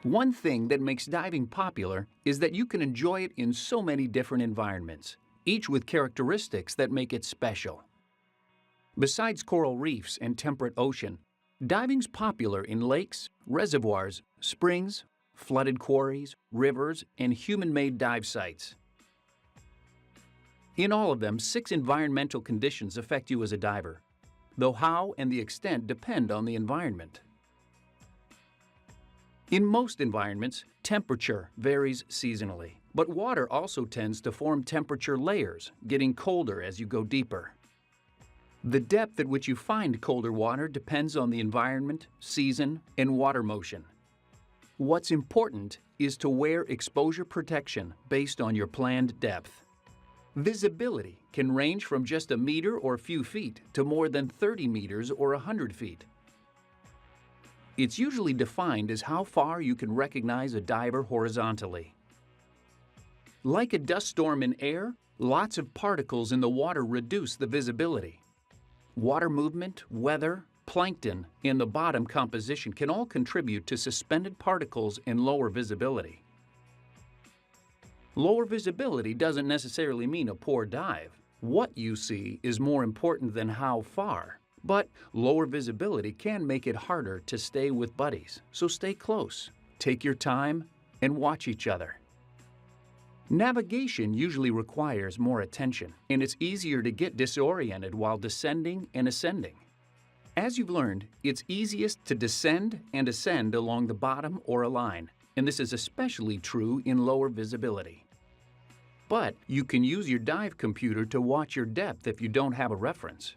One thing that makes diving popular is that you can enjoy it in so many different environments, each with characteristics that make it special. Besides coral reefs and temperate ocean, diving's popular in lakes, reservoirs, springs, flooded quarries, rivers, and human-made dive sites. In all of them, 6 environmental conditions affect you as a diver, though how and the extent depend on the environment. In most environments, temperature varies seasonally, but water also tends to form temperature layers, getting colder as you go deeper. The depth at which you find colder water depends on the environment, season, and water motion. What's important is to wear exposure protection based on your planned depth. Visibility can range from just a meter or a few feet to more than 30 meters or 100 feet. It's usually defined as how far you can recognize a diver horizontally. Like a dust storm in air, lots of particles in the water reduce the visibility. Water movement, weather, plankton, and the bottom composition can all contribute to suspended particles and lower visibility. Lower visibility doesn't necessarily mean a poor dive. What you see is more important than how far. But lower visibility can make it harder to stay with buddies, so stay close, take your time, and watch each other. Navigation usually requires more attention, and it's easier to get disoriented while descending and ascending. As you've learned, it's easiest to descend and ascend along the bottom or a line, and this is especially true in lower visibility. But you can use your dive computer to watch your depth if you don't have a reference.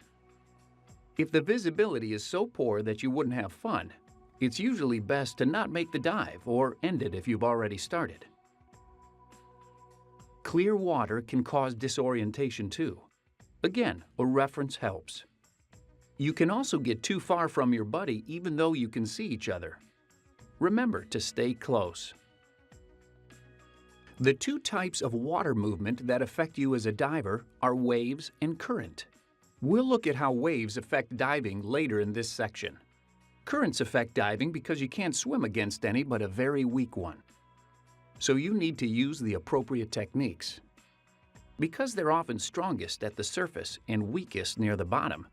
If the visibility is so poor that you wouldn't have fun, it's usually best to not make the dive or end it if you've already started. Clear water can cause disorientation too. Again, a reference helps. You can also get too far from your buddy even though you can see each other. Remember to stay close. The 2 types of water movement that affect you as a diver are waves and current. We'll look at how waves affect diving later in this section. Currents affect diving because you can't swim against any but a very weak one. So you need to use the appropriate techniques. Because they're often strongest at the surface and weakest near the bottom,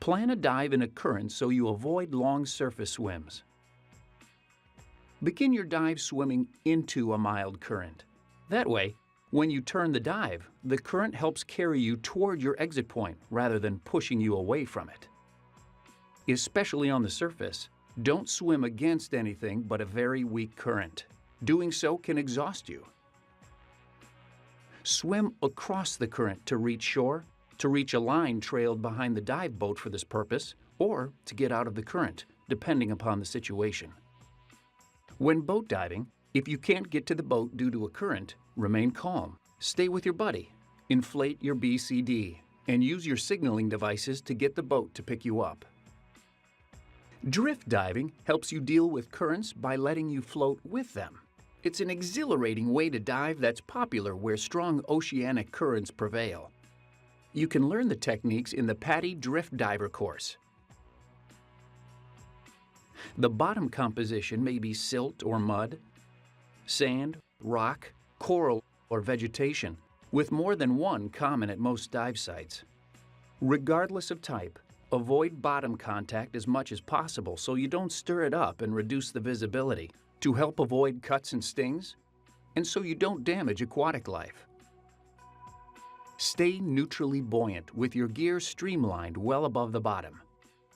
plan a dive in a current so you avoid long surface swims. Begin your dive swimming into a mild current. That way, when you turn the dive, the current helps carry you toward your exit point rather than pushing you away from it. Especially on the surface, don't swim against anything but a very weak current. Doing so can exhaust you. Swim across the current to reach shore, to reach a line trailed behind the dive boat for this purpose, or to get out of the current, depending upon the situation. When boat diving, if you can't get to the boat due to a current, remain calm, stay with your buddy, inflate your BCD, and use your signaling devices to get the boat to pick you up. Drift diving helps you deal with currents by letting you float with them. It's an exhilarating way to dive that's popular where strong oceanic currents prevail. You can learn the techniques in the PADI Drift Diver course. The bottom composition may be silt or mud, sand, rock, coral, or vegetation, with more than one common at most dive sites. Regardless of type, avoid bottom contact as much as possible so you don't stir it up and reduce the visibility, to help avoid cuts and stings, and so you don't damage aquatic life. Stay neutrally buoyant with your gear streamlined well above the bottom.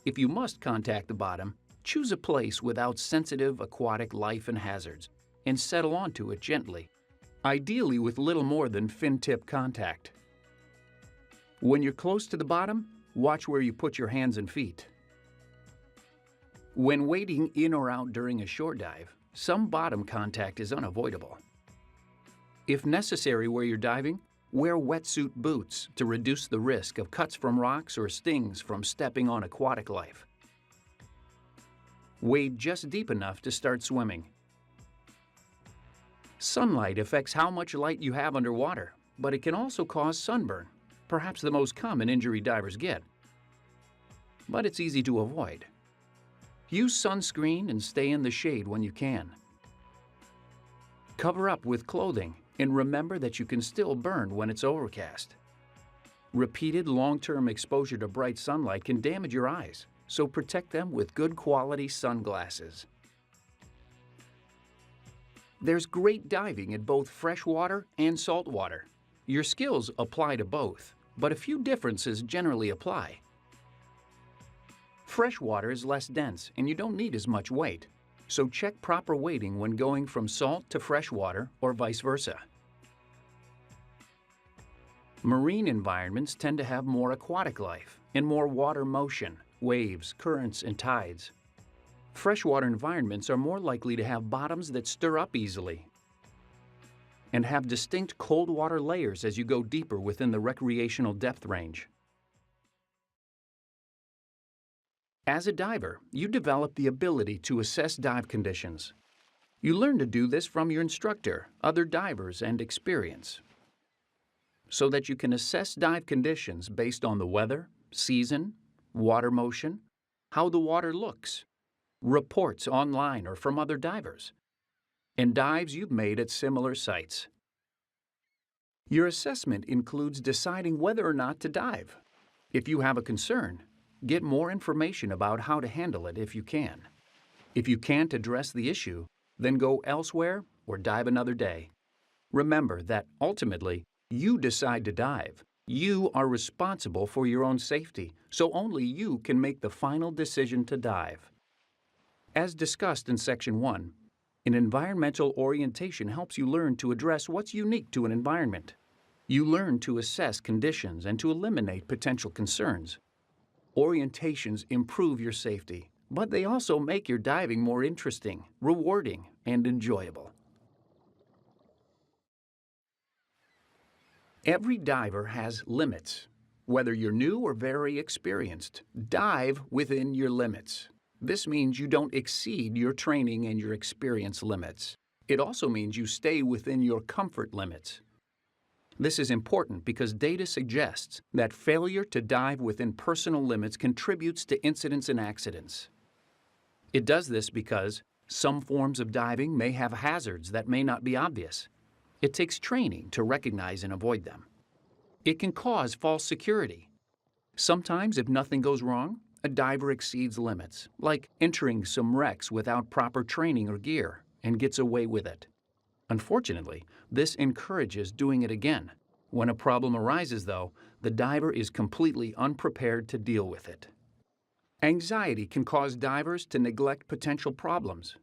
If you must contact the bottom, choose a place without sensitive aquatic life and hazards, and settle onto it gently, ideally with little more than fin-tip contact. When you're close to the bottom, watch where you put your hands and feet. When wading in or out during a shore dive, some bottom contact is unavoidable. If necessary where you're diving, wear wetsuit boots to reduce the risk of cuts from rocks or stings from stepping on aquatic life. Wade just deep enough to start swimming. Sunlight affects how much light you have underwater, but it can also cause sunburn, perhaps the most common injury divers get. But it's easy to avoid. Use sunscreen and stay in the shade when you can. Cover up with clothing and remember that you can still burn when it's overcast. Repeated long-term exposure to bright sunlight can damage your eyes, so protect them with good quality sunglasses. There's great diving in both freshwater and saltwater. Your skills apply to both, but a few differences generally apply. Freshwater is less dense and you don't need as much weight, so check proper weighting when going from salt to freshwater or vice versa. Marine environments tend to have more aquatic life and more water motion, waves, currents, and tides. Freshwater environments are more likely to have bottoms that stir up easily and have distinct cold water layers as you go deeper within the recreational depth range. As a diver, you develop the ability to assess dive conditions. You learn to do this from your instructor, other divers, and experience, so that you can assess dive conditions based on the weather, season, water motion, how the water looks, reports online or from other divers, and dives you've made at similar sites. Your assessment includes deciding whether or not to dive. If you have a concern, get more information about how to handle it if you can. If you can't address the issue, then go elsewhere or dive another day. Remember that ultimately, you decide to dive. You are responsible for your own safety, so only you can make the final decision to dive. As discussed in Section 1, an environmental orientation helps you learn to address what's unique to an environment. You learn to assess conditions and to eliminate potential concerns. Orientations improve your safety, but they also make your diving more interesting, rewarding, and enjoyable. Every diver has limits. Whether you're new or very experienced, dive within your limits. This means you don't exceed your training and your experience limits. It also means you stay within your comfort limits. This is important because data suggests that failure to dive within personal limits contributes to incidents and accidents. It does this because some forms of diving may have hazards that may not be obvious. It takes training to recognize and avoid them. It can cause false security. Sometimes, if nothing goes wrong, a diver exceeds limits, like entering some wrecks without proper training or gear, and gets away with it. Unfortunately, this encourages doing it again. When a problem arises, though, the diver is completely unprepared to deal with it. Anxiety can cause divers to neglect potential problems.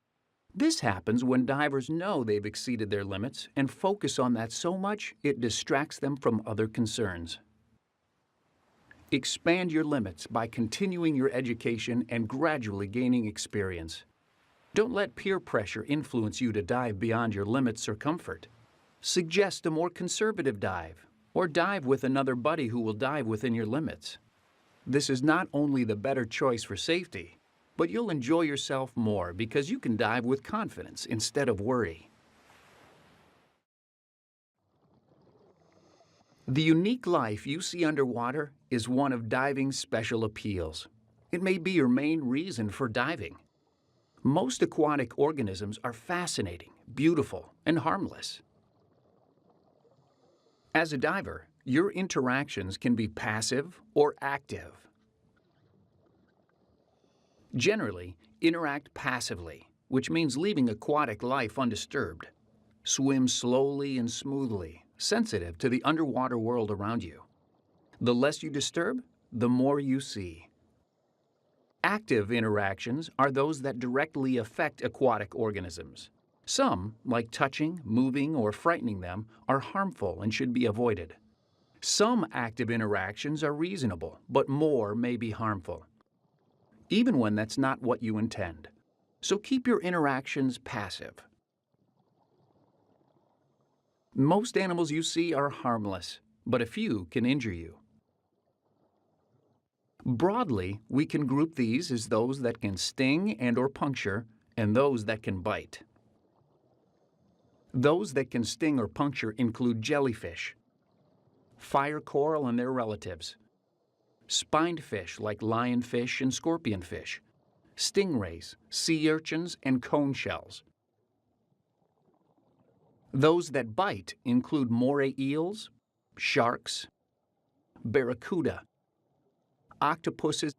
This happens when divers know they've exceeded their limits and focus on that so much it distracts them from other concerns. Expand your limits by continuing your education and gradually gaining experience. Don't let peer pressure influence you to dive beyond your limits or comfort. Suggest a more conservative dive, or dive with another buddy who will dive within your limits. This is not only the better choice for safety, but you'll enjoy yourself more because you can dive with confidence instead of worry. The unique life you see underwater is one of diving's special appeals. It may be your main reason for diving. Most aquatic organisms are fascinating, beautiful, and harmless. As a diver, your interactions can be passive or active. Generally, interact passively, which means leaving aquatic life undisturbed. Swim slowly and smoothly, sensitive to the underwater world around you. The less you disturb, the more you see. Active interactions are those that directly affect aquatic organisms. Some, like touching, moving, or frightening them, are harmful and should be avoided. Some active interactions are reasonable, but more may be harmful, even when that's not what you intend. So keep your interactions passive. Most animals you see are harmless, but a few can injure you. Broadly, we can group these as those that can sting and/or puncture, and those that can bite. Those that can sting or puncture include jellyfish, fire coral and their relatives, spined fish like lionfish and scorpionfish, stingrays, sea urchins, and cone shells. Those that bite include moray eels, sharks, barracuda, octopuses,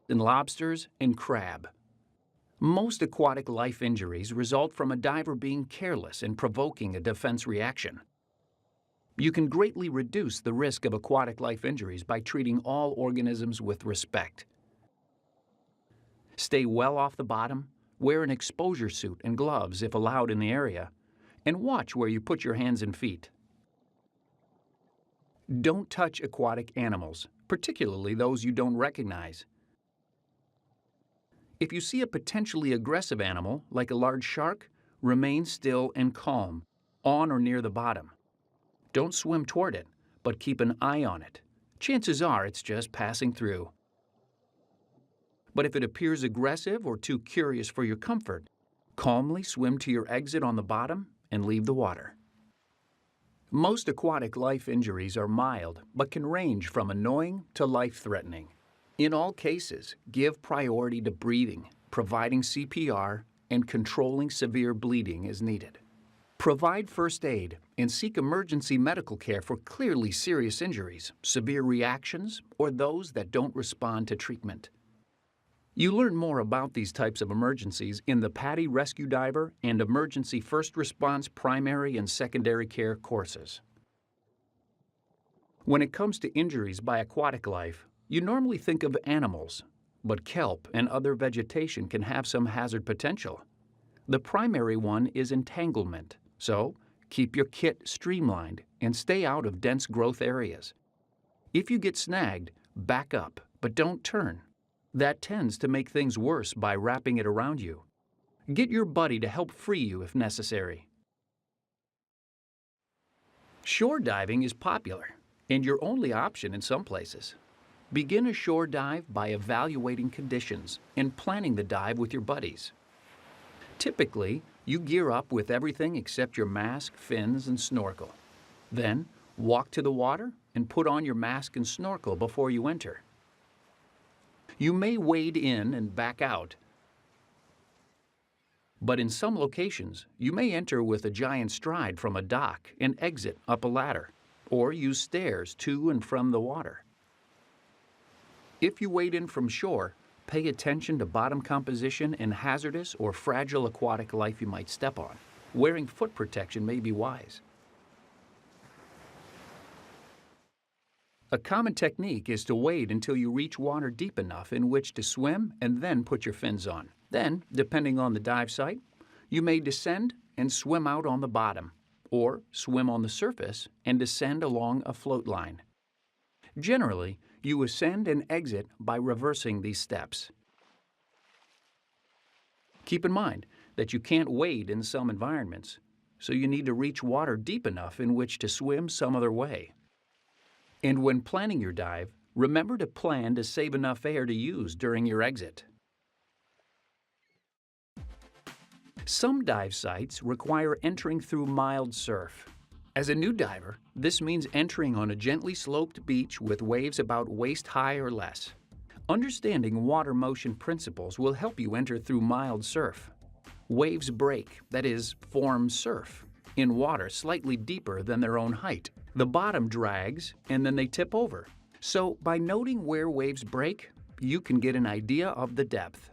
and lobsters, and crab. Most aquatic life injuries result from a diver being careless and provoking a defense reaction. You can greatly reduce the risk of aquatic life injuries by treating all organisms with respect. Stay well off the bottom, wear an exposure suit and gloves if allowed in the area, and watch where you put your hands and feet. Don't touch aquatic animals, particularly those you don't recognize. If you see a potentially aggressive animal, like a large shark, remain still and calm, on or near the bottom. Don't swim toward it, but keep an eye on it. Chances are it's just passing through. But if it appears aggressive or too curious for your comfort, calmly swim to your exit on the bottom and leave the water. Most aquatic life injuries are mild, but can range from annoying to life-threatening. In all cases, give priority to breathing, providing CPR, and controlling severe bleeding as needed. Provide first aid and seek emergency medical care for clearly serious injuries, severe reactions, or those that don't respond to treatment. You learn more about these types of emergencies in the PADI Rescue Diver and Emergency First Response Primary and Secondary Care courses. When it comes to injuries by aquatic life, you normally think of animals, but kelp and other vegetation can have some hazard potential. The primary one is entanglement, so keep your kit streamlined and stay out of dense growth areas. If you get snagged, back up, but don't turn. That tends to make things worse by wrapping it around you. Get your buddy to help free you if necessary. Shore diving is popular and your only option in some places. Begin a shore dive by evaluating conditions and planning the dive with your buddies. Typically, you gear up with everything except your mask, fins, and snorkel. Then, walk to the water and put on your mask and snorkel before you enter. You may wade in and back out, but in some locations, you may enter with a giant stride from a dock and exit up a ladder, or use stairs to and from the water. If you wade in from shore, pay attention to bottom composition and hazardous or fragile aquatic life you might step on. Wearing foot protection may be wise. A common technique is to wade until you reach water deep enough in which to swim and then put your fins on. Then, depending on the dive site, you may descend and swim out on the bottom, or swim on the surface and descend along a float line. Generally, you ascend and exit by reversing these steps. Keep in mind that you can't wade in some environments, so you need to reach water deep enough in which to swim some other way. And when planning your dive, remember to plan to save enough air to use during your exit. Some dive sites require entering through mild surf. As a new diver, this means entering on a gently sloped beach with waves about waist high or less. Understanding water motion principles will help you enter through mild surf. Waves break, that is, form surf, in water slightly deeper than their own height. The bottom drags, and then they tip over. So, by noting where waves break, you can get an idea of the depth.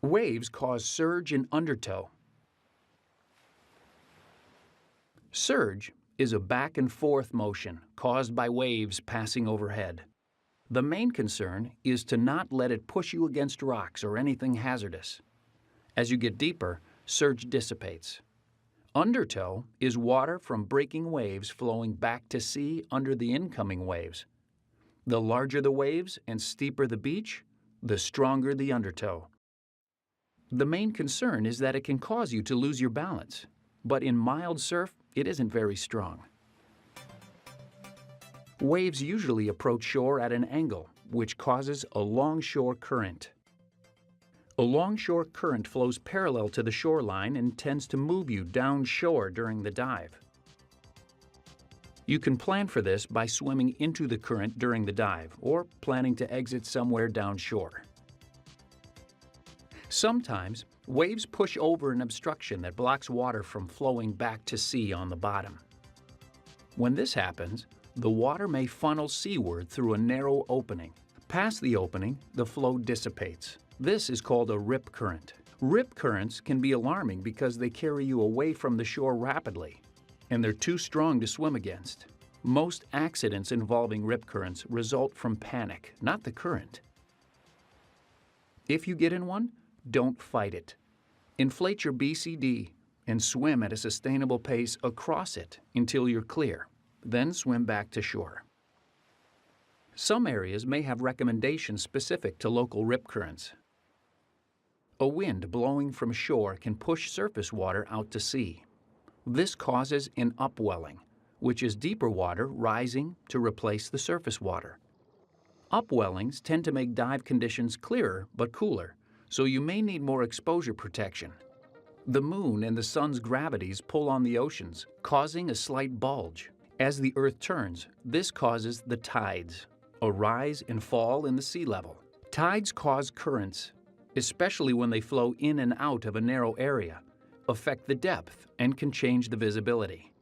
Waves cause surge and undertow. Surge is a back and forth motion caused by waves passing overhead. The main concern is to not let it push you against rocks or anything hazardous. As you get deeper, surge dissipates. Undertow is water from breaking waves flowing back to sea under the incoming waves. The larger the waves and steeper the beach, the stronger the undertow. The main concern is that it can cause you to lose your balance, but in mild surf, it isn't very strong. Waves usually approach shore at an angle, which causes a longshore current. A longshore current flows parallel to the shoreline and tends to move you downshore during the dive. You can plan for this by swimming into the current during the dive or planning to exit somewhere downshore. Sometimes, waves push over an obstruction that blocks water from flowing back to sea on the bottom. When this happens, the water may funnel seaward through a narrow opening. Past the opening, the flow dissipates. This is called a rip current. Rip currents can be alarming because they carry you away from the shore rapidly, and they're too strong to swim against. Most accidents involving rip currents result from panic, not the current. If you get in one, don't fight it. Inflate your BCD and swim at a sustainable pace across it until you're clear. Then swim back to shore. Some areas may have recommendations specific to local rip currents. A wind blowing from shore can push surface water out to sea. This causes an upwelling, which is deeper water rising to replace the surface water. Upwellings tend to make dive conditions clearer but cooler, so you may need more exposure protection. The moon and the sun's gravities pull on the oceans, causing a slight bulge. As the Earth turns, this causes the tides, a rise and fall in the sea level. Tides cause currents, especially when they flow in and out of a narrow area, affect the depth, and can change the visibility.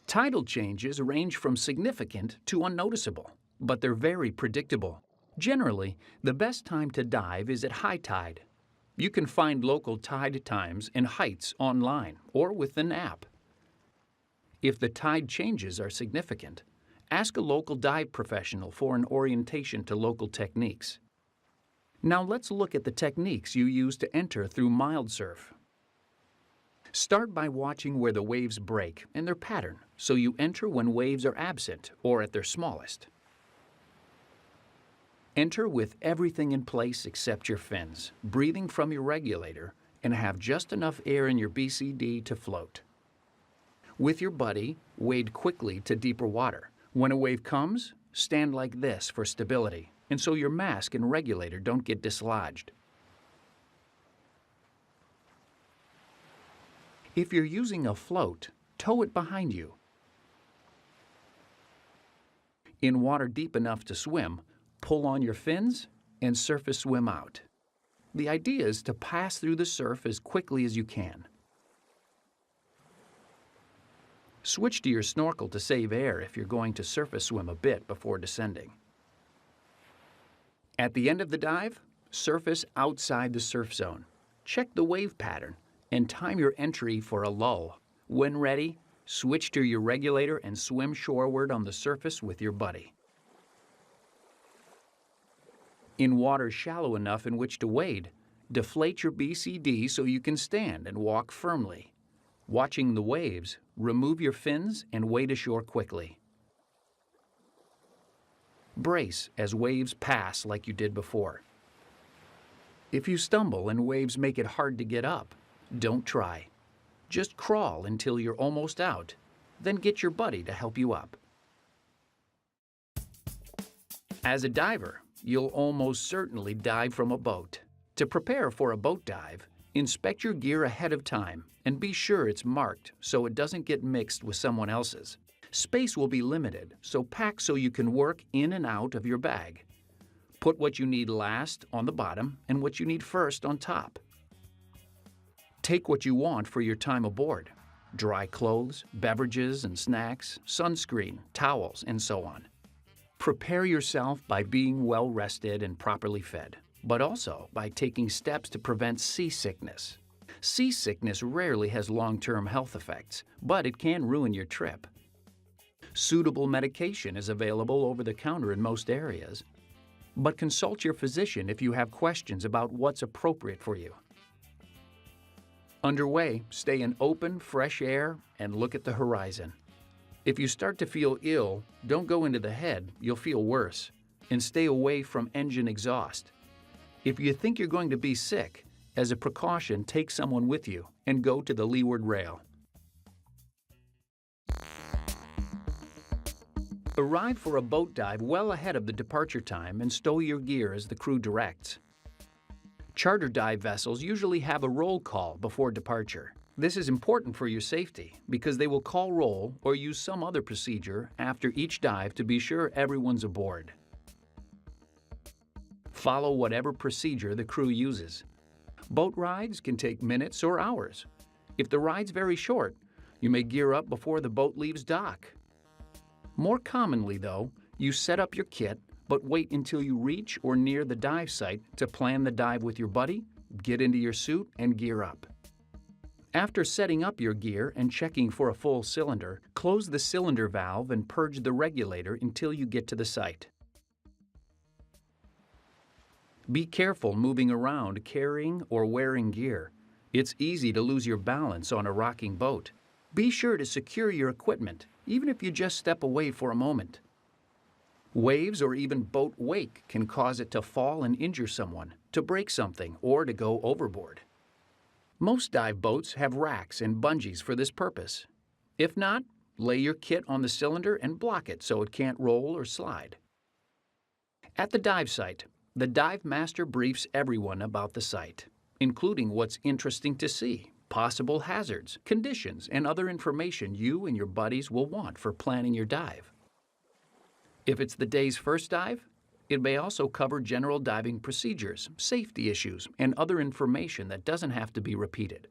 Tidal changes range from significant to unnoticeable, but they're very predictable. Generally, the best time to dive is at high tide. You can find local tide times and heights online or with an app. If the tide changes are significant, ask a local dive professional for an orientation to local techniques. Now let's look at the techniques you use to enter through mild surf. Start by watching where the waves break and their pattern, so you enter when waves are absent or at their smallest. Enter with everything in place except your fins, breathing from your regulator, and have just enough air in your BCD to float. With your buddy, wade quickly to deeper water. When a wave comes, stand like this for stability, and so your mask and regulator don't get dislodged. If you're using a float, tow it behind you. In water deep enough to swim, pull on your fins and surface swim out. The idea is to pass through the surf as quickly as you can. Switch to your snorkel to save air if you're going to surface swim a bit before descending. At the end of the dive, surface outside the surf zone. Check the wave pattern and time your entry for a lull. When ready, switch to your regulator and swim shoreward on the surface with your buddy. In water shallow enough in which to wade, deflate your BCD so you can stand and walk firmly. Watching the waves, remove your fins and wade ashore quickly. Brace as waves pass like you did before. If you stumble and waves make it hard to get up, don't try. Just crawl until you're almost out, then get your buddy to help you up. As a diver, you'll almost certainly dive from a boat. To prepare for a boat dive, inspect your gear ahead of time and be sure it's marked so it doesn't get mixed with someone else's. Space will be limited, so pack so you can work in and out of your bag. Put what you need last on the bottom and what you need first on top. Take what you want for your time aboard: dry clothes, beverages and snacks, sunscreen, towels, and so on. Prepare yourself by being well rested and properly fed, but also by taking steps to prevent seasickness. Seasickness rarely has long-term health effects, but it can ruin your trip. Suitable medication is available over the counter in most areas, but consult your physician if you have questions about what's appropriate for you. Underway, stay in open, fresh air and look at the horizon. If you start to feel ill, don't go into the head, you'll feel worse, and stay away from engine exhaust. If you think you're going to be sick, as a precaution, take someone with you and go to the leeward rail. Arrive for a boat dive well ahead of the departure time and stow your gear as the crew directs. Charter dive vessels usually have a roll call before departure. This is important for your safety because they will call roll or use some other procedure after each dive to be sure everyone's aboard. Follow whatever procedure the crew uses. Boat rides can take minutes or hours. If the ride's very short, you may gear up before the boat leaves dock. More commonly, though, you set up your kit, but wait until you reach or near the dive site to plan the dive with your buddy, get into your suit, and gear up. After setting up your gear and checking for a full cylinder, close the cylinder valve and purge the regulator until you get to the site. Be careful moving around carrying or wearing gear. It's easy to lose your balance on a rocking boat. Be sure to secure your equipment, even if you just step away for a moment. Waves or even boat wake can cause it to fall and injure someone, to break something, or to go overboard. Most dive boats have racks and bungees for this purpose. If not, lay your kit on the cylinder and block it so it can't roll or slide. At the dive site, the dive master briefs everyone about the site, including what's interesting to see, possible hazards, conditions, and other information you and your buddies will want for planning your dive. If it's the day's first dive, it may also cover general diving procedures, safety issues, and other information that doesn't have to be repeated.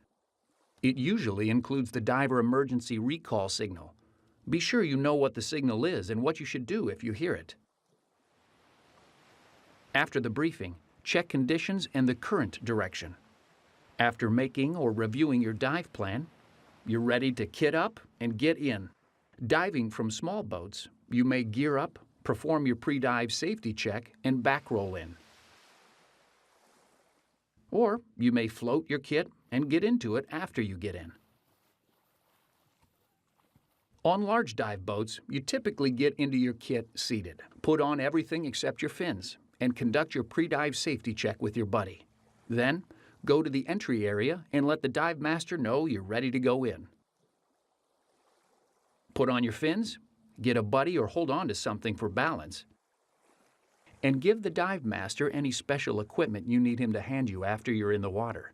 It usually includes the diver emergency recall signal. Be sure you know what the signal is and what you should do if you hear it. After the briefing, check conditions and the current direction. After making or reviewing your dive plan, you're ready to kit up and get in. Diving from small boats, you may gear up, perform your pre-dive safety check, and back roll in. Or you may float your kit and get into it after you get in. On large dive boats, you typically get into your kit seated. Put on everything except your fins and conduct your pre-dive safety check with your buddy. Then, go to the entry area and let the dive master know you're ready to go in. Put on your fins, get a buddy or hold on to something for balance, and give the dive master any special equipment you need him to hand you after you're in the water.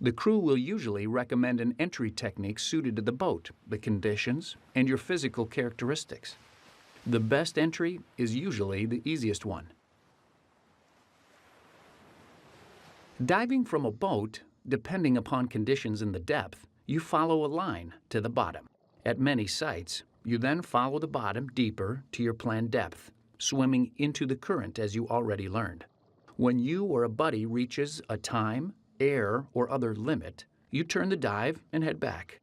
The crew will usually recommend an entry technique suited to the boat, the conditions, and your physical characteristics. The best entry is usually the easiest one. Diving from a boat, depending upon conditions in the depth, you follow a line to the bottom. At many sites, you then follow the bottom deeper to your planned depth, swimming into the current as you already learned. When you or a buddy reaches a time, air, or other limit, you turn the dive and head back.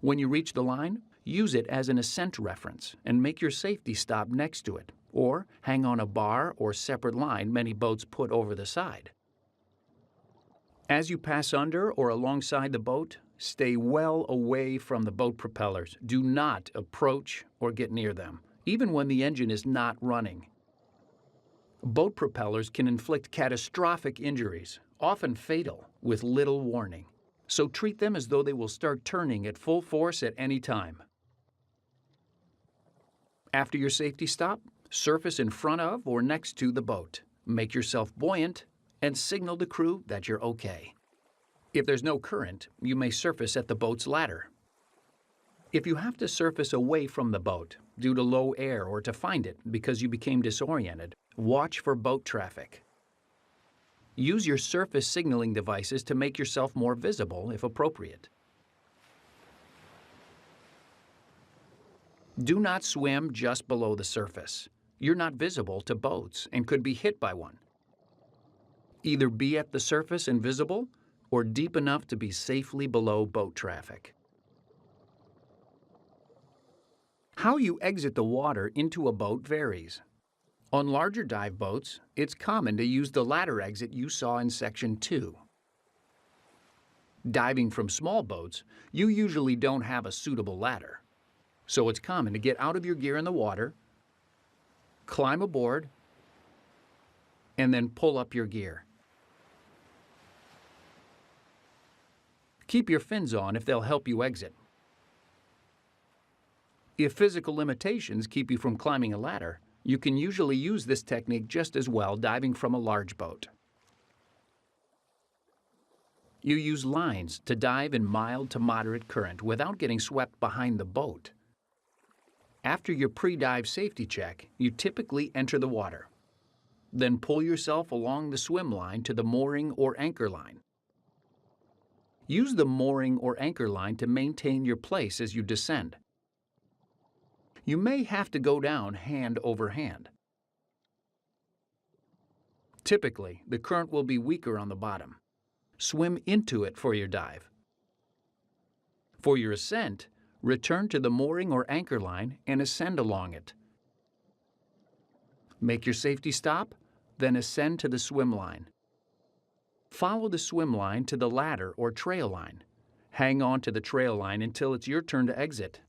When you reach the line, use it as an ascent reference and make your safety stop next to it, or hang on a bar or separate line many boats put over the side. As you pass under or alongside the boat, stay well away from the boat propellers. Do not approach or get near them, even when the engine is not running. Boat propellers can inflict catastrophic injuries, often fatal, with little warning. So treat them as though they will start turning at full force at any time. After your safety stop, surface in front of or next to the boat. Make yourself buoyant and signal the crew that you're okay. If there's no current, you may surface at the boat's ladder. If you have to surface away from the boat due to low air or to find it because you became disoriented, watch for boat traffic. Use your surface signaling devices to make yourself more visible if appropriate. Do not swim just below the surface. You're not visible to boats and could be hit by one. Either be at the surface and visible, or deep enough to be safely below boat traffic. How you exit the water into a boat varies. On larger dive boats, it's common to use the ladder exit you saw in Section 2. Diving from small boats, you usually don't have a suitable ladder. So it's common to get out of your gear in the water, climb aboard, and then pull up your gear. Keep your fins on if they'll help you exit. If physical limitations keep you from climbing a ladder, you can usually use this technique just as well diving from a large boat. You use lines to dive in mild to moderate current without getting swept behind the boat. After your pre-dive safety check, you typically enter the water. Then pull yourself along the swim line to the mooring or anchor line. Use the mooring or anchor line to maintain your place as you descend. You may have to go down hand over hand. Typically, the current will be weaker on the bottom. Swim into it for your dive. For your ascent, return to the mooring or anchor line and ascend along it. Make your safety stop, then ascend to the swim line. Follow the swim line to the ladder or trail line. Hang on to the trail line until it's your turn to exit.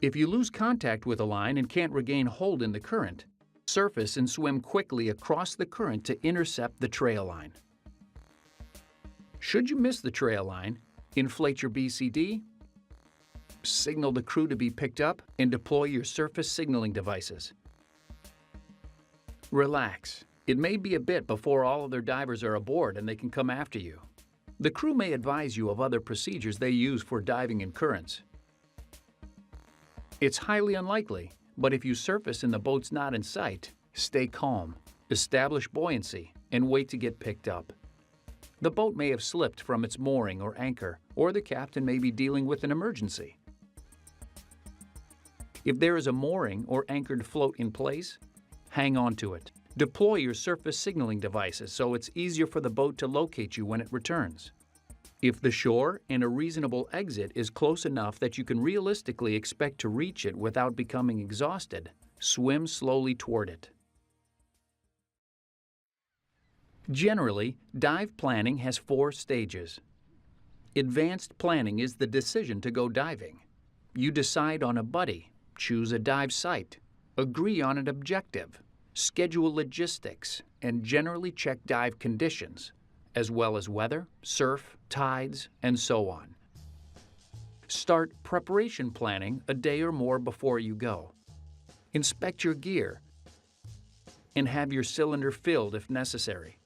If you lose contact with a line and can't regain hold in the current, surface and swim quickly across the current to intercept the trail line. Should you miss the trail line, inflate your BCD, signal the crew to be picked up, and deploy your surface signaling devices. Relax. It may be a bit before all other divers are aboard and they can come after you. The crew may advise you of other procedures they use for diving in currents. It's highly unlikely, but if you surface and the boat's not in sight, stay calm, establish buoyancy, and wait to get picked up. The boat may have slipped from its mooring or anchor, or the captain may be dealing with an emergency. If there is a mooring or anchored float in place, hang on to it. Deploy your surface signaling devices so it's easier for the boat to locate you when it returns. If the shore and a reasonable exit is close enough that you can realistically expect to reach it without becoming exhausted, swim slowly toward it. Generally, dive planning has 4 stages. Advanced planning is the decision to go diving. You decide on a buddy, choose a dive site, agree on an objective, schedule logistics, and generally check dive conditions, as well as weather, surf, tides, and so on. Start preparation planning a day or more before you go. Inspect your gear and have your cylinder filled if necessary.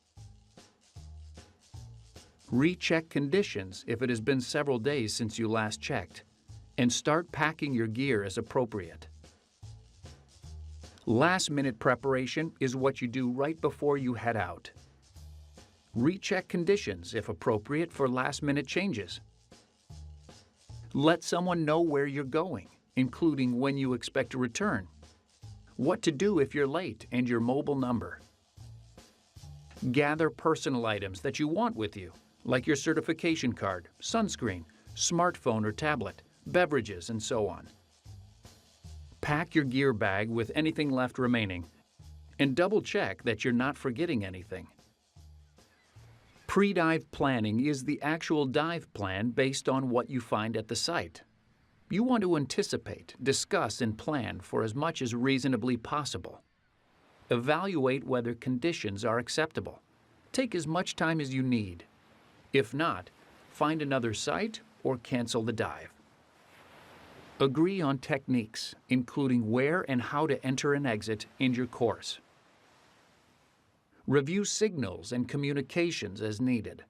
Recheck conditions if it has been several days since you last checked, and start packing your gear as appropriate. Last-minute preparation is what you do right before you head out. Recheck conditions, if appropriate, for last-minute changes. Let someone know where you're going, including when you expect to return, what to do if you're late, and your mobile number. Gather personal items that you want with you, like your certification card, sunscreen, smartphone or tablet, beverages, and so on. Pack your gear bag with anything left remaining, and double-check that you're not forgetting anything. Pre-dive planning is the actual dive plan based on what you find at the site. You want to anticipate, discuss, and plan for as much as reasonably possible. Evaluate whether conditions are acceptable. Take as much time as you need. If not, find another site or cancel the dive. Agree on techniques, including where and how to enter and exit in your course. Review signals and communications as needed.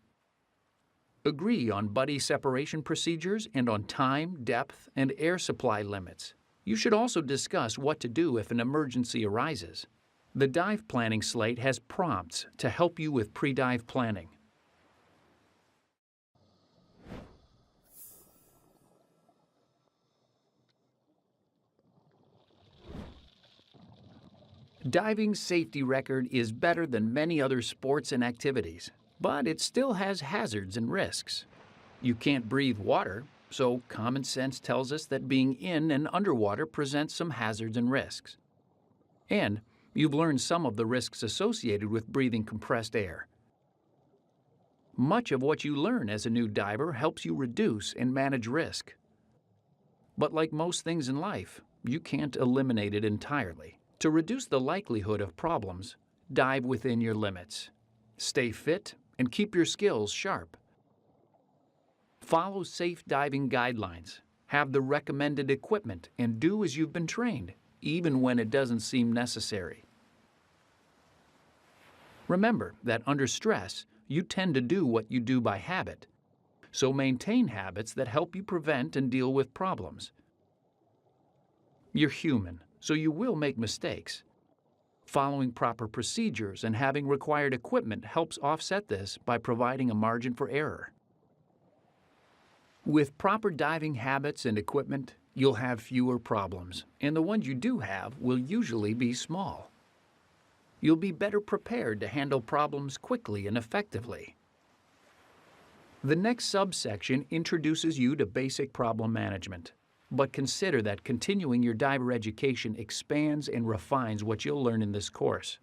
Agree on buddy separation procedures and on time, depth, and air supply limits. You should also discuss what to do if an emergency arises. The dive planning slate has prompts to help you with pre-dive planning. Diving's safety record is better than many other sports and activities, but it still has hazards and risks. You can't breathe water, so common sense tells us that being in and underwater presents some hazards and risks. And you've learned some of the risks associated with breathing compressed air. Much of what you learn as a new diver helps you reduce and manage risk. But like most things in life, you can't eliminate it entirely. To reduce the likelihood of problems, dive within your limits. Stay fit and keep your skills sharp. Follow safe diving guidelines, have the recommended equipment, and do as you've been trained, even when it doesn't seem necessary. Remember that under stress, you tend to do what you do by habit, so maintain habits that help you prevent and deal with problems. You're human, so you will make mistakes. Following proper procedures and having required equipment helps offset this by providing a margin for error. With proper diving habits and equipment, you'll have fewer problems, and the ones you do have will usually be small. You'll be better prepared to handle problems quickly and effectively. The next subsection introduces you to basic problem management, but consider that continuing your diver education expands and refines what you'll learn in this course.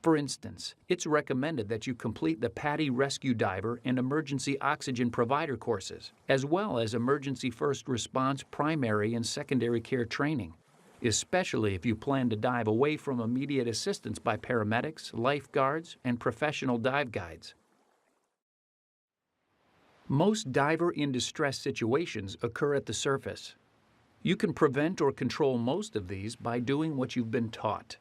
For instance, it's recommended that you complete the PADI Rescue Diver and Emergency Oxygen Provider courses, as well as Emergency First Response primary and secondary care training, especially if you plan to dive away from immediate assistance by paramedics, lifeguards, and professional dive guides. Most diver in distress situations occur at the surface. You can prevent or control most of these by doing what you've been taught: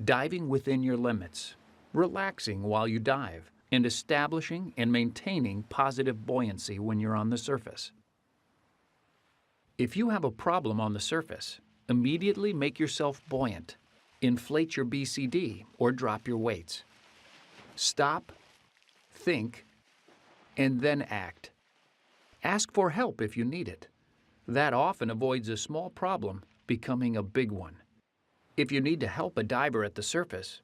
diving within your limits, relaxing while you dive, and establishing and maintaining positive buoyancy when you're on the surface. If you have a problem on the surface, immediately make yourself buoyant. Inflate your BCD or drop your weights. Stop, think, and then act. Ask for help if you need it. That often avoids a small problem becoming a big one. If you need to help a diver at the surface,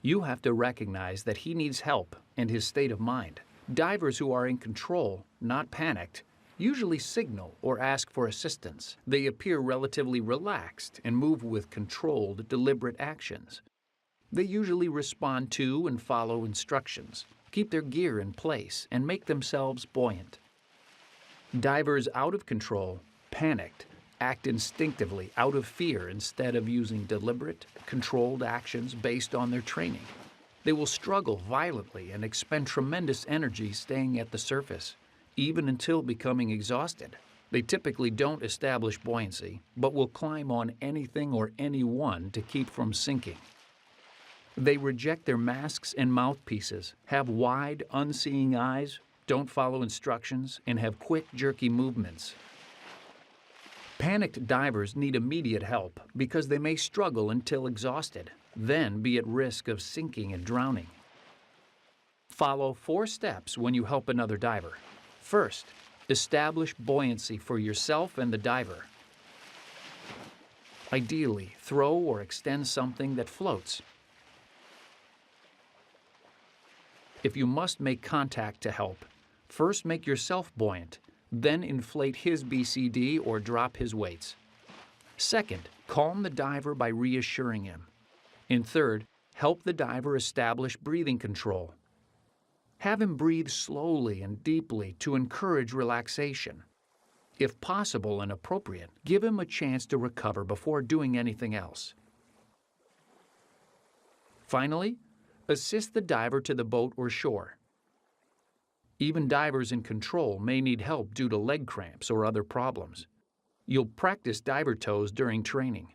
you have to recognize that he needs help and his state of mind. Divers who are in control, not panicked, usually signal or ask for assistance. They appear relatively relaxed and move with controlled, deliberate actions. They usually respond to and follow instructions, keep their gear in place, and make themselves buoyant. Divers out of control, panicked, act instinctively out of fear instead of using deliberate, controlled actions based on their training. They will struggle violently and expend tremendous energy staying at the surface, even until becoming exhausted. They typically don't establish buoyancy, but will climb on anything or anyone to keep from sinking. They reject their masks and mouthpieces, have wide, unseeing eyes, don't follow instructions, and have quick, jerky movements. Panicked divers need immediate help because they may struggle until exhausted, then be at risk of sinking and drowning. Follow 4 steps when you help another diver. First, establish buoyancy for yourself and the diver. Ideally, throw or extend something that floats. If you must make contact to help, first make yourself buoyant, then inflate his BCD or drop his weights. Second, calm the diver by reassuring him. And third, help the diver establish breathing control. Have him breathe slowly and deeply to encourage relaxation. If possible and appropriate, give him a chance to recover before doing anything else. Finally, assist the diver to the boat or shore. Even divers in control may need help due to leg cramps or other problems. You'll practice diver toes during training.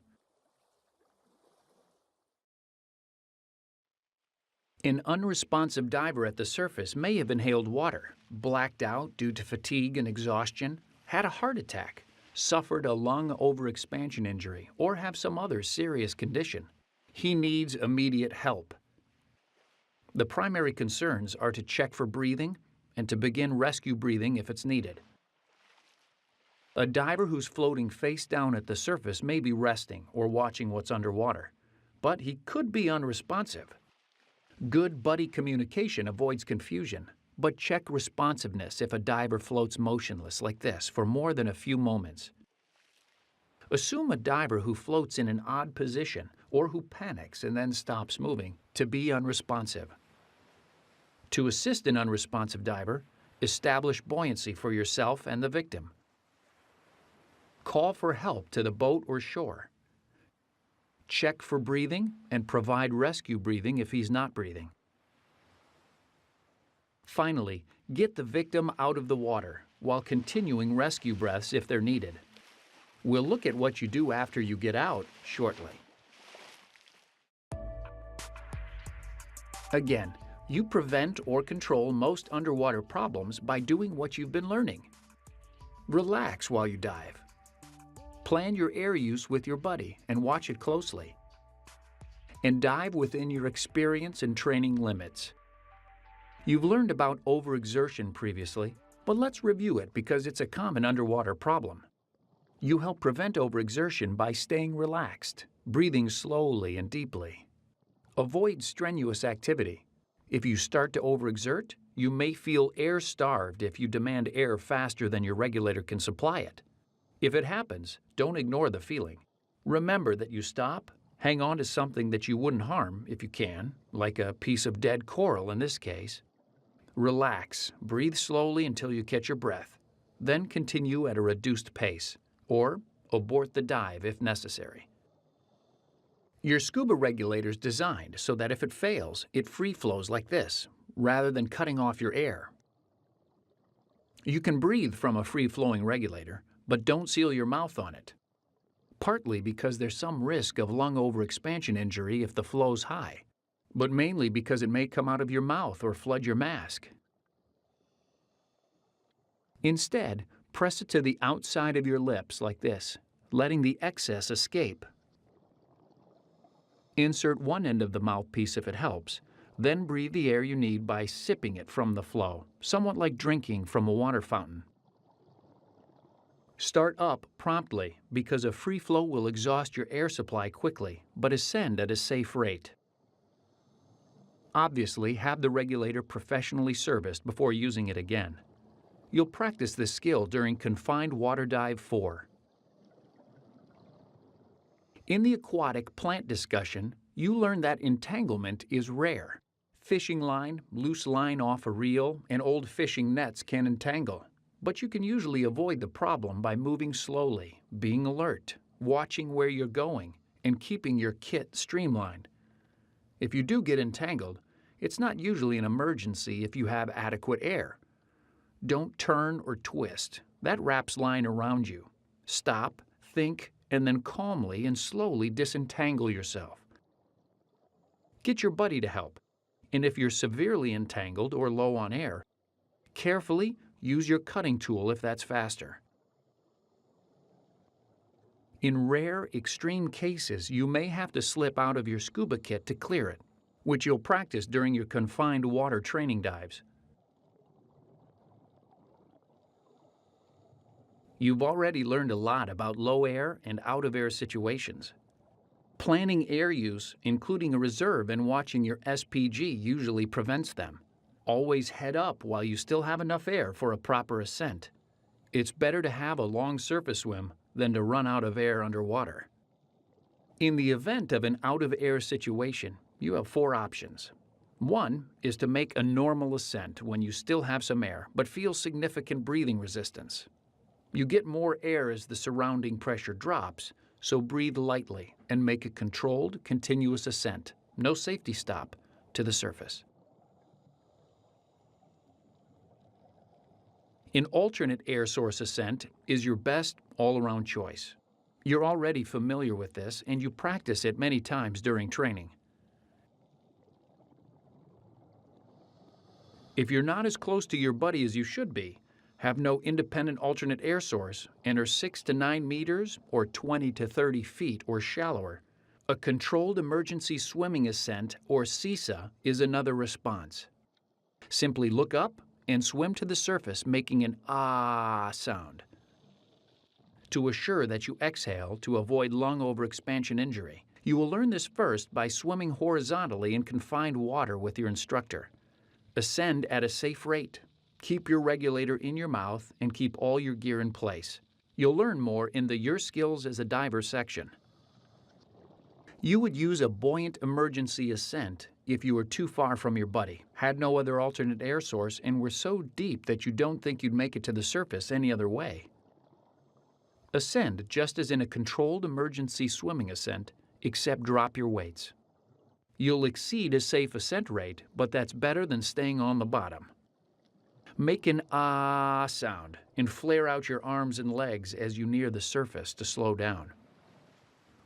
An unresponsive diver at the surface may have inhaled water, blacked out due to fatigue and exhaustion, had a heart attack, suffered a lung overexpansion injury, or have some other serious condition. He needs immediate help. The primary concerns are to check for breathing and to begin rescue breathing if it's needed. A diver who's floating face down at the surface may be resting or watching what's underwater, but he could be unresponsive. Good buddy communication avoids confusion, but check responsiveness if a diver floats motionless like this for more than a few moments. Assume a diver who floats in an odd position or who panics and then stops moving to be unresponsive. To assist an unresponsive diver, establish buoyancy for yourself and the victim. Call for help to the boat or shore. Check for breathing and provide rescue breathing if he's not breathing. Finally, get the victim out of the water while continuing rescue breaths if they're needed. We'll look at what you do after you get out shortly. Again, you prevent or control most underwater problems by doing what you've been learning. Relax while you dive. Plan your air use with your buddy and watch it closely. and dive within your experience and training limits. You've learned about overexertion previously, but let's review it because it's a common underwater problem. You help prevent overexertion by staying relaxed, breathing slowly and deeply. Avoid strenuous activity. If you start to overexert, you may feel air-starved if you demand air faster than your regulator can supply it. If it happens, don't ignore the feeling. Remember that you stop, hang on to something that you wouldn't harm if you can, like a piece of dead coral in this case. Relax, breathe slowly until you catch your breath, then continue at a reduced pace, or abort the dive if necessary. Your scuba regulator is designed so that if it fails, it free flows like this, rather than cutting off your air. You can breathe from a free-flowing regulator, but don't seal your mouth on it, partly because there's some risk of lung overexpansion injury if the flow's high, but mainly because it may come out of your mouth or flood your mask. Instead, press it to the outside of your lips like this, letting the excess escape. Insert one end of the mouthpiece if it helps, then breathe the air you need by sipping it from the flow, somewhat like drinking from a water fountain. Start up promptly because a free flow will exhaust your air supply quickly, but ascend at a safe rate. Obviously, have the regulator professionally serviced before using it again. You'll practice this skill during Confined Water Dive 4. In the aquatic plant discussion, you learn that entanglement is rare. Fishing line, loose line off a reel, and old fishing nets can entangle. But you can usually avoid the problem by moving slowly, being alert, watching where you're going, and keeping your kit streamlined. If you do get entangled, it's not usually an emergency if you have adequate air. Don't turn or twist. That wraps line around you. Stop, think, and then calmly and slowly disentangle yourself. Get your buddy to help, and if you're severely entangled or low on air, carefully use your cutting tool if that's faster. In rare, extreme cases, you may have to slip out of your scuba kit to clear it, which you'll practice during your confined water training dives. You've already learned a lot about low air and out of air situations. Planning air use, including a reserve and watching your SPG, usually prevents them. Always head up while you still have enough air for a proper ascent. It's better to have a long surface swim than to run out of air underwater. In the event of an out of air situation, you have 4 options. One is to make a normal ascent when you still have some air but feel significant breathing resistance. You get more air as the surrounding pressure drops, so breathe lightly and make a controlled, continuous ascent, no safety stop, to the surface. An alternate air source ascent is your best all-around choice. You're already familiar with this and you practice it many times during training. If you're not as close to your buddy as you should be, have no independent alternate air source, and are 6 to 9 meters or 20 to 30 feet or shallower, a controlled emergency swimming ascent, or CESA, is another response. Simply look up and swim to the surface, making an ah sound to assure that you exhale to avoid lung overexpansion injury. You will learn this first by swimming horizontally in confined water with your instructor. Ascend at a safe rate. Keep your regulator in your mouth and keep all your gear in place. You'll learn more in the Your Skills as a Diver section. You would use a buoyant emergency ascent if you were too far from your buddy, had no other alternate air source, and were so deep that you don't think you'd make it to the surface any other way. Ascend just as in a controlled emergency swimming ascent, except drop your weights. You'll exceed a safe ascent rate, but that's better than staying on the bottom. Make an ah sound and flare out your arms and legs as you near the surface to slow down.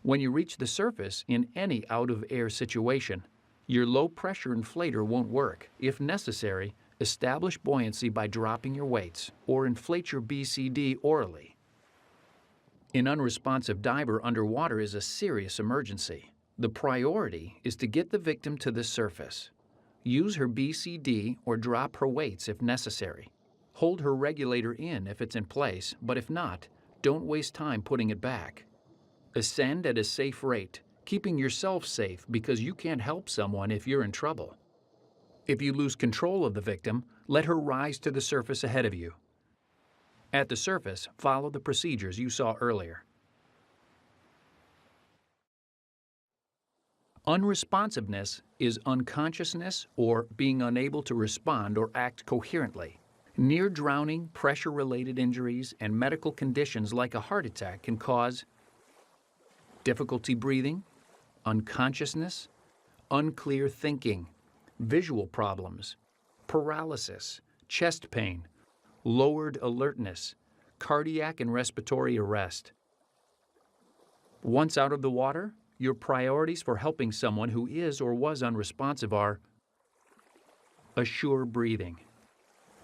When you reach the surface in any out-of-air situation, your low-pressure inflator won't work. If necessary, establish buoyancy by dropping your weights or inflate your BCD orally. An unresponsive diver underwater is a serious emergency. The priority is to get the victim to the surface. Use her BCD or drop her weights if necessary. Hold her regulator in if it's in place, but if not, don't waste time putting it back. Ascend at a safe rate, keeping yourself safe because you can't help someone if you're in trouble. If you lose control of the victim, let her rise to the surface ahead of you. At the surface, follow the procedures you saw earlier. Unresponsiveness is unconsciousness or being unable to respond or act coherently. Near drowning, pressure-related injuries, and medical conditions like a heart attack can cause difficulty breathing, unconsciousness, unclear thinking, visual problems, paralysis, chest pain, lowered alertness, cardiac and respiratory arrest. Once out of the water, your priorities for helping someone who is or was unresponsive are: assure breathing.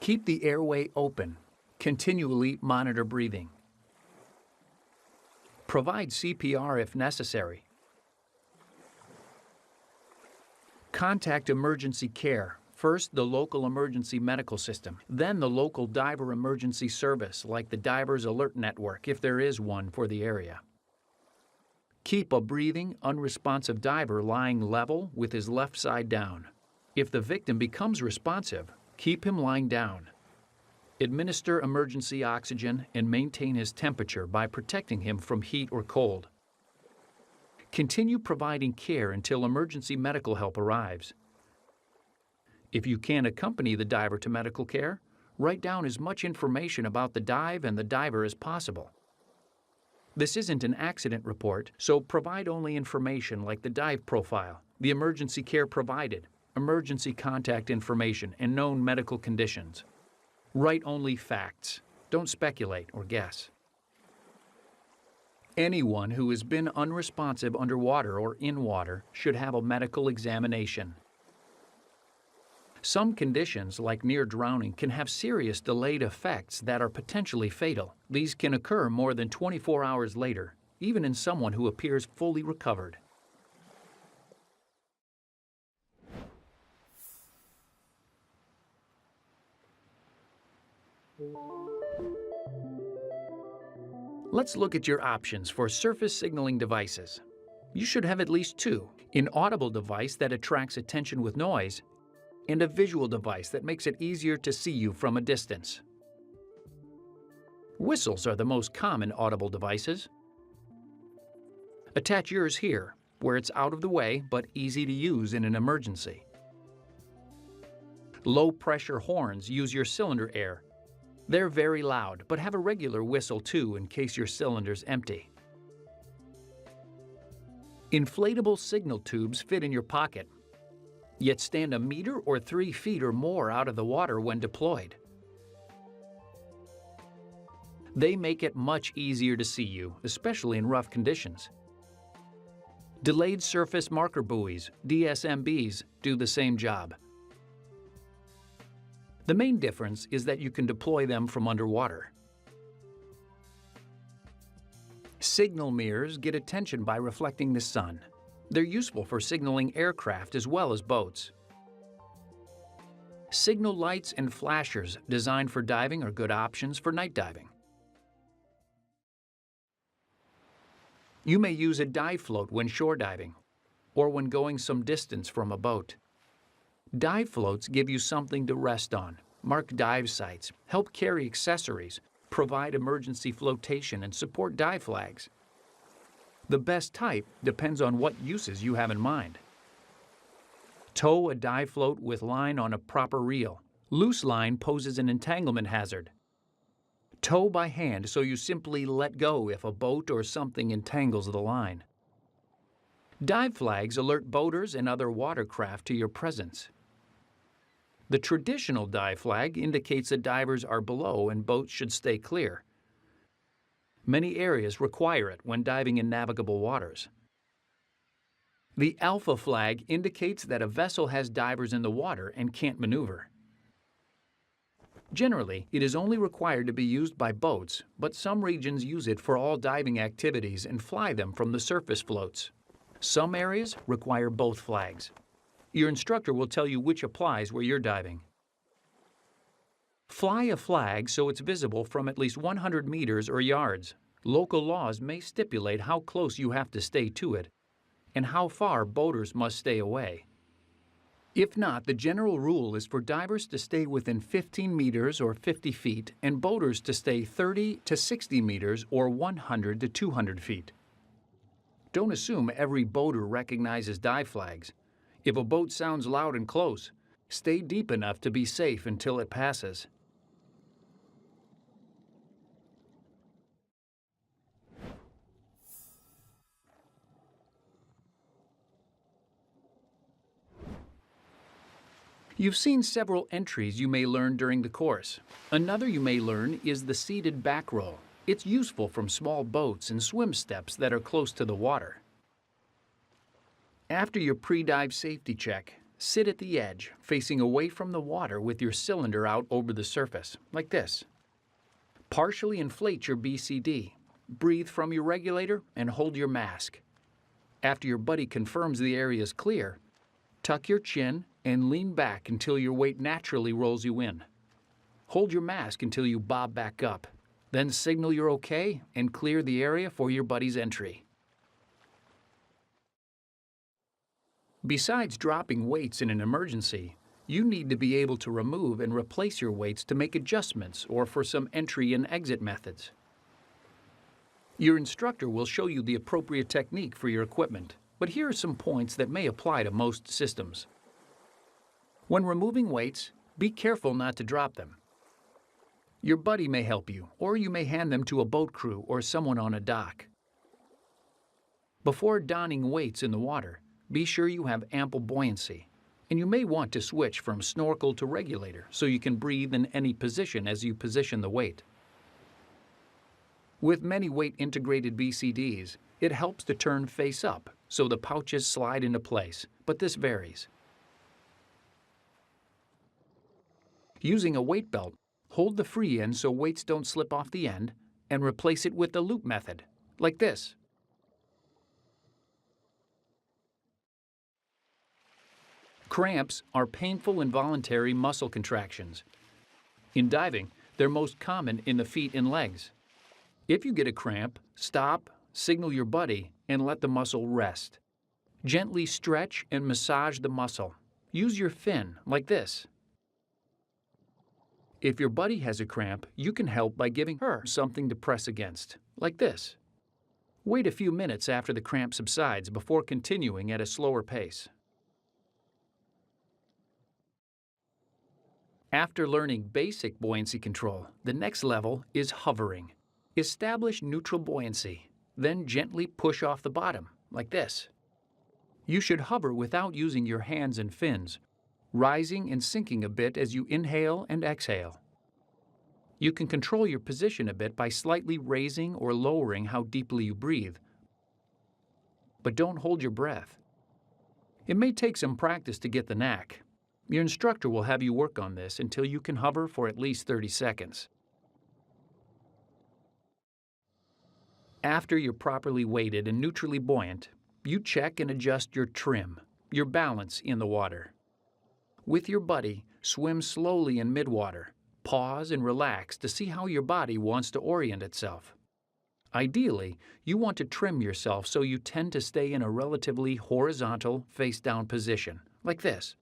Keep the airway open. Continually monitor breathing. Provide CPR if necessary. Contact emergency care. First, the local emergency medical system, then the local diver emergency service like the Divers Alert Network if there is one for the area. Keep a breathing, unresponsive diver lying level with his left side down. If the victim becomes responsive, keep him lying down. Administer emergency oxygen and maintain his temperature by protecting him from heat or cold. Continue providing care until emergency medical help arrives. If you can't accompany the diver to medical care, write down as much information about the dive and the diver as possible. This isn't an accident report, so provide only information like the dive profile, the emergency care provided, emergency contact information, and known medical conditions. Write only facts. Don't speculate or guess. Anyone who has been unresponsive underwater or in water should have a medical examination. Some conditions, like near drowning, can have serious delayed effects that are potentially fatal. These can occur more than 24 hours later, even in someone who appears fully recovered. Let's look at your options for surface signaling devices. You should have at least two: an audible device that attracts attention with noise, and a visual device that makes it easier to see you from a distance. Whistles are the most common audible devices. Attach yours here, where it's out of the way but easy to use in an emergency. Low-pressure horns use your cylinder air. They're very loud, but have a regular whistle too in case your cylinder's empty. Inflatable signal tubes fit in your pocket, yet stand a meter or 3 feet or more out of the water when deployed. They make it much easier to see you, especially in rough conditions. Delayed surface marker buoys, DSMBs, do the same job. The main difference is that you can deploy them from underwater. Signal mirrors get attention by reflecting the sun. They're useful for signaling aircraft as well as boats. Signal lights and flashers designed for diving are good options for night diving. You may use a dive float when shore diving or when going some distance from a boat. Dive floats give you something to rest on, mark dive sites, help carry accessories, provide emergency flotation, and support dive flags. The best type depends on what uses you have in mind. Tow a dive float with line on a proper reel. Loose line poses an entanglement hazard. Tow by hand so you simply let go if a boat or something entangles the line. Dive flags alert boaters and other watercraft to your presence. The traditional dive flag indicates that divers are below and boats should stay clear. Many areas require it when diving in navigable waters. The alpha flag indicates that a vessel has divers in the water and can't maneuver. Generally, it is only required to be used by boats, but some regions use it for all diving activities and fly them from the surface floats. Some areas require both flags. Your instructor will tell you which applies where you're diving. Fly a flag so it's visible from at least 100 meters or yards. Local laws may stipulate how close you have to stay to it and how far boaters must stay away. If not, the general rule is for divers to stay within 15 meters or 50 feet and boaters to stay 30 to 60 meters or 100 to 200 feet. Don't assume every boater recognizes dive flags. If a boat sounds loud and close, stay deep enough to be safe until it passes. You've seen several entries you may learn during the course. Another you may learn is the seated back roll. It's useful from small boats and swim steps that are close to the water. After your pre-dive safety check, sit at the edge, facing away from the water with your cylinder out over the surface, like this. Partially inflate your BCD. Breathe from your regulator and hold your mask. After your buddy confirms the area is clear, tuck your chin and lean back until your weight naturally rolls you in. Hold your mask until you bob back up. Then signal you're okay and clear the area for your buddy's entry. Besides dropping weights in an emergency, you need to be able to remove and replace your weights to make adjustments or for some entry and exit methods. Your instructor will show you the appropriate technique for your equipment, but here are some points that may apply to most systems. When removing weights, be careful not to drop them. Your buddy may help you, or you may hand them to a boat crew or someone on a dock. Before donning weights in the water, be sure you have ample buoyancy, and you may want to switch from snorkel to regulator so you can breathe in any position as you position the weight. With many weight-integrated BCDs, it helps to turn face up so the pouches slide into place, but this varies. Using a weight belt, hold the free end so weights don't slip off the end and replace it with the loop method, like this. Cramps are painful involuntary muscle contractions. In diving, they're most common in the feet and legs. If you get a cramp, stop, signal your buddy, and let the muscle rest. Gently stretch and massage the muscle. Use your fin, like this. If your buddy has a cramp, you can help by giving her something to press against, like this. Wait a few minutes after the cramp subsides before continuing at a slower pace. After learning basic buoyancy control, the next level is hovering. Establish neutral buoyancy, then gently push off the bottom, like this. You should hover without using your hands and fins, rising and sinking a bit as you inhale and exhale. You can control your position a bit by slightly raising or lowering how deeply you breathe, but don't hold your breath. It may take some practice to get the knack. Your instructor will have you work on this until you can hover for at least 30 seconds. After you're properly weighted and neutrally buoyant, you check and adjust your trim, your balance in the water. With your buddy, swim slowly in midwater. Pause and relax to see how your body wants to orient itself. Ideally, you want to trim yourself so you tend to stay in a relatively horizontal, face-down position, like this.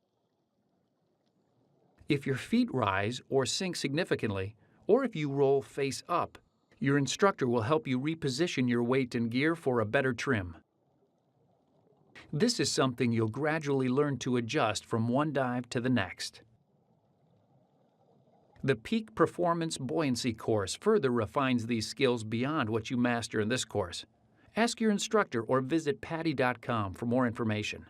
If your feet rise or sink significantly, or if you roll face up, your instructor will help you reposition your weight and gear for a better trim. This is something you'll gradually learn to adjust from one dive to the next. The Peak Performance Buoyancy course further refines these skills beyond what you master in this course. Ask your instructor or visit PADI.com for more information.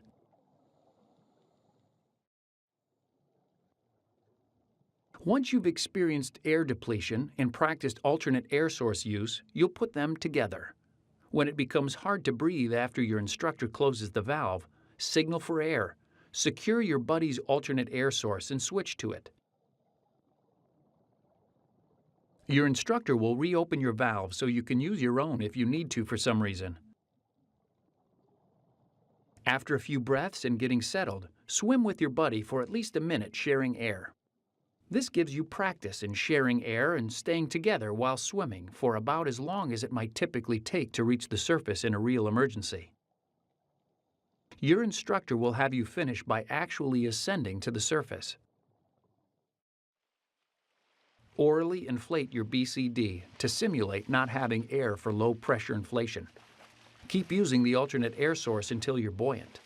Once you've experienced air depletion and practiced alternate air source use, you'll put them together. When it becomes hard to breathe after your instructor closes the valve, signal for air. Secure your buddy's alternate air source and switch to it. Your instructor will reopen your valve so you can use your own if you need to for some reason. After a few breaths and getting settled, swim with your buddy for at least a minute sharing air. This gives you practice in sharing air and staying together while swimming for about as long as it might typically take to reach the surface in a real emergency. Your instructor will have you finish by actually ascending to the surface. Orally inflate your BCD to simulate not having air for low pressure inflation. Keep using the alternate air source until you're buoyant.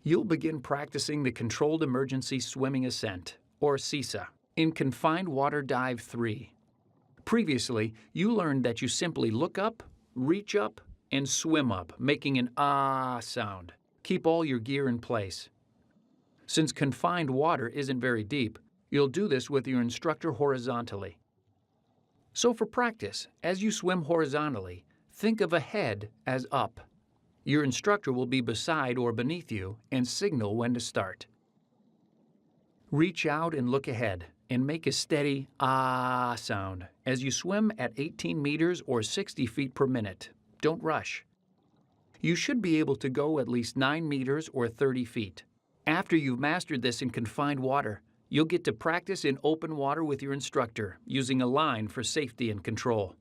You'll begin practicing the Controlled Emergency Swimming Ascent, or CESA, in Confined Water Dive 3. Previously, you learned that you simply look up, reach up, and swim up, making an ah sound. Keep all your gear in place. Since confined water isn't very deep, you'll do this with your instructor horizontally. So for practice, as you swim horizontally, think of ahead as up. Your instructor will be beside or beneath you and signal when to start. Reach out and look ahead and make a steady ah sound as you swim at 18 meters or 60 feet per minute. Don't rush. You should be able to go at least 9 meters or 30 feet. After you've mastered this in confined water, you'll get to practice in open water with your instructor, using a line for safety and control.